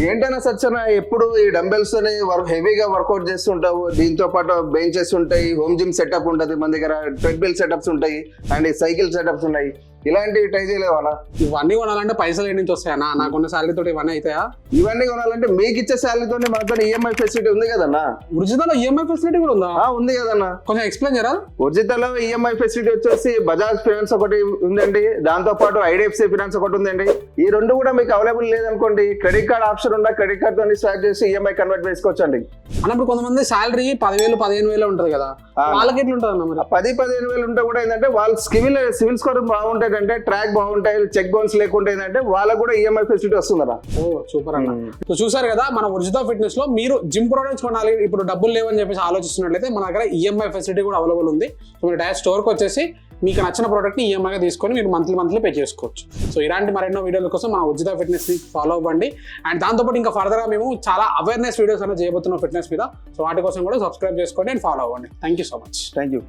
ఏంటైనా సచ్చన ఎప్పుడు ఈ డంబెల్స్ అని హెవీగా వర్కౌట్ చేస్తుంటావు, దీంతో పాటు బెంచెస్ ఉంటాయి, హోమ్ జిమ్ సెటప్ ఉంటుంది, మన దగ్గర ట్రెడ్మిల్ సెటప్స్ ఉంటాయి అండ్ సైకిల్ సెటప్స్ ఉన్నాయి. ఇలాంటివి ట్రై చేయలేవా? ఇవన్నీ కొనాలంటే పైసలు ఎన్ని నుంచి వస్తాయన్నా? నాకున్న శాలరీ తోటి ఇవన్నీ అవుతాయా? ఇవన్నీ కొనాలంటే మీకు ఇచ్చే శాలరీతోనే మనతో ఈఎంఐ ఫెసిలిటీ ఉంది కదన్నా. ఉర్జితలో ఈఎంఐ ఫెసిలిటీ కూడా ఉందా? ఉంది కదన్నా. కొంచెం ఎక్స్ప్లెయిన్ చేయరా? ఉర్జితలో ఈఎంఐ ఫెసిలిటీ వచ్చేసి బజాజ్ ఫైనాన్స్ ఒకటి ఉందండి, దాంతో పాటు ఐడిఎఫ్సి ఫైనాన్స్ ఒకటి ఉందండి. ఈ రెండు కూడా మీకు అవైలబుల్ లేదనుకోండి, క్రెడిట్ కార్డ్ ఆప్షన్ ఉందా, క్రెడిట్ కార్డ్ తో స్వాప్ చేసి ఈఎంఐ కన్వర్ట్ చేసుకోవచ్చండి. అన్నప్పుడు కొంతమంది శాలరీ 10,000 15,000 ఉంటది కదా, వాళ్ళకి ఎట్లా ఉంటుంది అన్న? మరి 10,000-15,000 ఉంటే కూడా ఏంటంటే వాళ్ళ సివిల్ స్కోర్ బాగుంటుంది, అంటే ట్రాక్ బాగుంటాయి, చెక్ బౌన్స్ లేకుండా ఏంటంటే వాళ్ళకు కూడా ఈఎంఐ ఫెసిలిటీ వస్తుందరా. ఓ సూపర్ అన్న. సో చూసారు కదా, మన ఉర్జిత ఫిట్నెస్ లో మీరు జిమ్ ప్రొడక్ట్స్ కొనాలి, ఇప్పుడు డబ్బులు లేవని చెప్పేసి ఆలోచిస్తున్నట్లయితే మన దగ్గర ఈఎంఐ ఫెసిలిటీ కూడా అవైలబుల్ ఉంది. సో మీరు డైరెక్ట్ స్టోర్కి వచ్చేసి మీకు నచ్చిన ప్రోడక్ట్ని ఈఎంఐగా తీసుకొని మీరు మంత్లీ పే చేసుకోవచ్చు. సో ఇలాంటి మరెన్నో వీడియోల కోసం మన ఉర్జిత ఫిట్నెస్ని ఫాలో అవ్వండి. అండ్ దాంతోపాటు ఇంకా ఫర్దర్గా మేము చాలా అవేర్నెస్ వీడియోస్ అనేది చేయబోతున్నాం ఫిట్నెస్ మీద. సో వాటి కోసం కూడా సబ్స్క్రైబ్ చేసుకోండి అండ్ ఫాలో అవ్వండి. Thank you so much. Thank you.